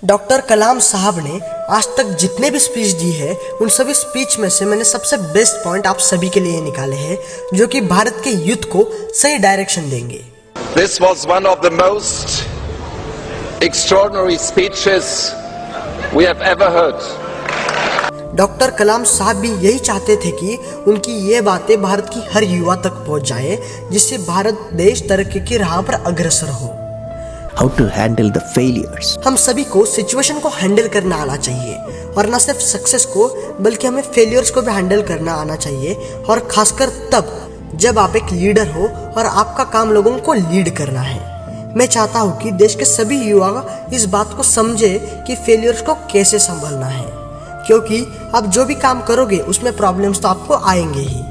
Doctor Kalam साहब ने आज तक जितने भी स्पीच दी है उन सभी स्पीच में से मैंने सबसे बेस्ट पॉइंट आप सभी के लिए निकाले हैं जो कि भारत के यूथ को सही डायरेक्शन देंगे। This was one of the most extraordinary speeches we have ever heard. Doctor Kalam साहब भी यही चाहते थे कि उनकी ये बातें भारत की हर युवा तक पहुंच जाए जिससे भारत देश तरक्की की राह पर अग्रसर हो। How to handle the failures. हम सभी को सिचुएशन को हैंडल करना आना चाहिए और न सिर्फ सक्सेस को बल्कि हमें फेलियर्स को भी हैंडल करना आना चाहिए, और खासकर तब जब आप एक लीडर हो और आपका काम लोगों को लीड करना है। मैं चाहता हूँ कि देश के सभी युवा इस बात को समझे कि फेलियर्स को कैसे संभालना है, क्योंकि आप जो भी काम करोगे उसमें प्रॉब्लम्स तो आपको आएंगे ही,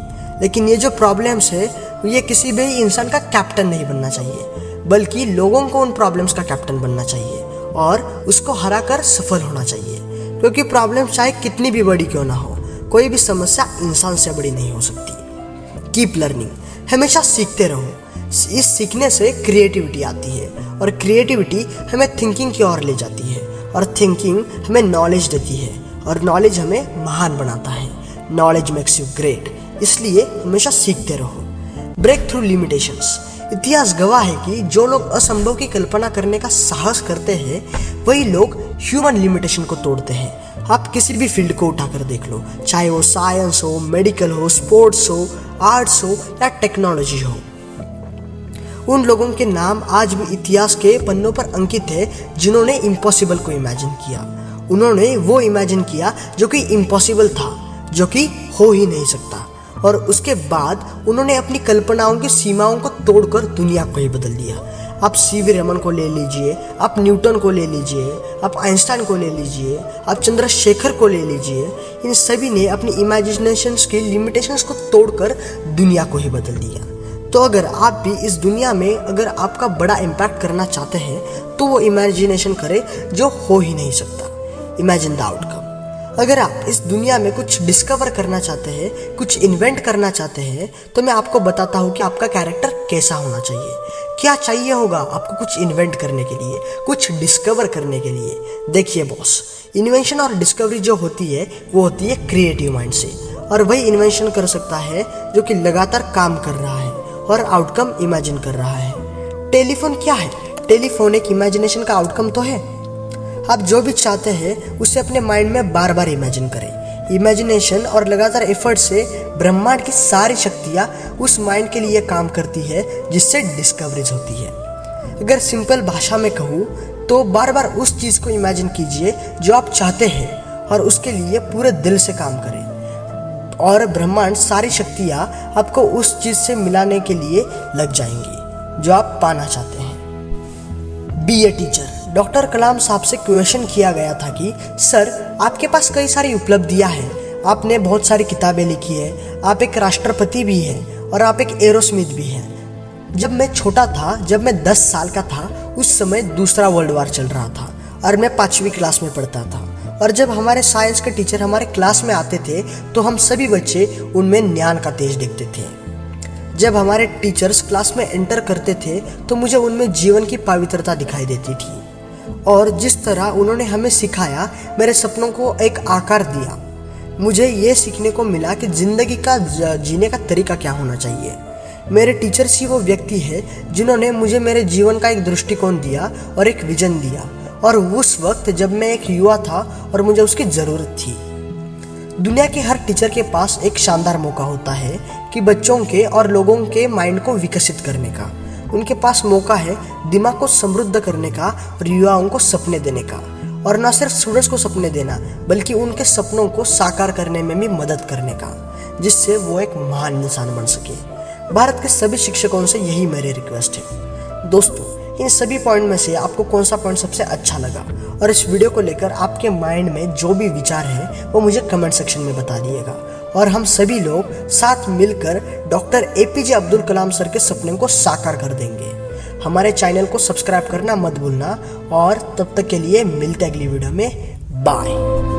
लेकिन ये जो प्रॉब्लम्स है ये किसी भी इंसान का कैप्टन नहीं बनना चाहिए बल्कि लोगों को उन प्रॉब्लम्स का कैप्टन बनना चाहिए और उसको हरा कर सफल होना चाहिए, क्योंकि प्रॉब्लम चाहे कितनी भी बड़ी क्यों ना हो, कोई भी समस्या इंसान से बड़ी नहीं हो सकती। कीप लर्निंग, हमेशा सीखते रहो। इस सीखने से क्रिएटिविटी आती है और क्रिएटिविटी हमें थिंकिंग की ओर ले जाती है और थिंकिंग हमें नॉलेज देती है और नॉलेज हमें महान बनाता है। नॉलेज मेक्स यू ग्रेट, इसलिए हमेशा सीखते रहो। ब्रेक थ्रू लिमिटेशंस, इतिहास गवाह है कि जो लोग असंभव की कल्पना करने का साहस करते हैं वही लोग ह्यूमन लिमिटेशन को तोड़ते हैं। आप किसी भी फील्ड को उठाकर देख लो, चाहे वो साइंस हो, मेडिकल हो, स्पोर्ट्स हो, आर्ट्स हो या टेक्नोलॉजी हो। उन लोगों के नाम आज भी इतिहास के पन्नों पर अंकित है जिन्होंने इम्पॉसिबल को इमेजिन किया। उन्होंने वो इमेजिन किया जो कि इम्पॉसिबल था, जो कि हो ही नहीं सकता, और उसके बाद उन्होंने अपनी कल्पनाओं की सीमाओं को तोड़कर दुनिया को ही बदल दिया। आप सीवी रमन को ले लीजिए, आप न्यूटन को ले लीजिए, आप आइंस्टाइन को ले लीजिए, आप चंद्रशेखर को ले लीजिए, इन सभी ने अपनी इमेजिनेशंस की लिमिटेशंस को तोड़कर दुनिया को ही बदल दिया। तो अगर आप भी इस दुनिया में अगर आपका बड़ा इम्पैक्ट करना चाहते हैं तो वो इमेजिनेशन करें जो हो ही नहीं सकता। Imagine the outcome. अगर आप इस दुनिया में कुछ डिस्कवर करना चाहते हैं, कुछ इन्वेंट करना चाहते हैं, तो मैं आपको बताता हूँ कि आपका कैरेक्टर कैसा होना चाहिए। क्या चाहिए होगा आपको कुछ इन्वेंट करने के लिए, कुछ डिस्कवर करने के लिए। देखिए बॉस, इन्वेंशन और डिस्कवरी जो होती है वो होती है क्रिएटिव माइंड से, और वही इन्वेंशन कर सकता है जो कि लगातार काम कर रहा है और आउटकम इमेजिन कर रहा है। टेलीफोन क्या है? टेलीफोन एक इमेजिनेशन का आउटकम तो है। आप जो भी चाहते हैं उसे अपने माइंड में बार बार इमेजिन करें। इमेजिनेशन और लगातार एफर्ट से ब्रह्मांड की सारी शक्तियाँ उस माइंड के लिए काम करती है जिससे डिस्कवरीज होती है। अगर सिंपल भाषा में कहूँ तो बार बार उस चीज़ को इमेजिन कीजिए जो आप चाहते हैं और उसके लिए पूरे दिल से काम करें, और ब्रह्मांड सारी शक्तियाँ आपको उस चीज़ से मिलाने के लिए लग जाएंगी जो आप पाना चाहते हैं। Be a teacher. Doctor Kalam साहब से क्वेश्चन किया गया था कि सर, आपके पास कई सारी उपलब्धियां हैं, आपने बहुत सारी किताबें लिखी है, आप एक राष्ट्रपति भी हैं और आप एक एरोस्मिथ भी हैं। जब मैं छोटा था, जब मैं 10 साल का था, उस समय दूसरा वर्ल्ड वार चल रहा था और मैं 5वीं क्लास में पढ़ता था, और जब हमारे साइंस के टीचर हमारे क्लास में आते थे तो हम सभी बच्चे उनमें ज्ञान का तेज देखते थे। जब हमारे टीचर्स क्लास में एंटर करते थे तो मुझे उनमें जीवन की पवित्रता दिखाई देती थी, और जिस तरह उन्होंने हमें सिखाया मेरे सपनों को एक आकार दिया। मुझे ये सीखने को मिला कि ज़िंदगी का जीने का तरीका क्या होना चाहिए। मेरे टीचर्स ही वो व्यक्ति है जिन्होंने मुझे मेरे जीवन का एक दृष्टिकोण दिया और एक विजन दिया, और उस वक्त जब मैं एक युवा था और मुझे उसकी ज़रूरत थी। दुनिया के हर टीचर के पास एक शानदार मौका होता है कि बच्चों के और लोगों के माइंड को विकसित करने का। उनके पास मौका है दिमाग को समृद्ध करने का और युवाओं को सपने देने का, और न सिर्फ स्टूडेंट्स को सपने देना बल्कि उनके सपनों को साकार करने में भी मदद करने का, जिससे वो एक महान इंसान बन सके। भारत के सभी शिक्षकों से यही मेरी रिक्वेस्ट है। दोस्तों, इन सभी पॉइंट में से आपको कौन सा पॉइंट सबसे अच्छा लगा, और इस वीडियो को लेकर आपके माइंड में जो भी विचार है वो मुझे कमेंट सेक्शन में बता दिएगा, और हम सभी लोग साथ मिलकर doctor APJ Abdul Kalam sir के सपने को साकार कर देंगे। हमारे चैनल को सब्सक्राइब करना मत भूलना, और तब तक के लिए मिलते अगली वीडियो में। बाय।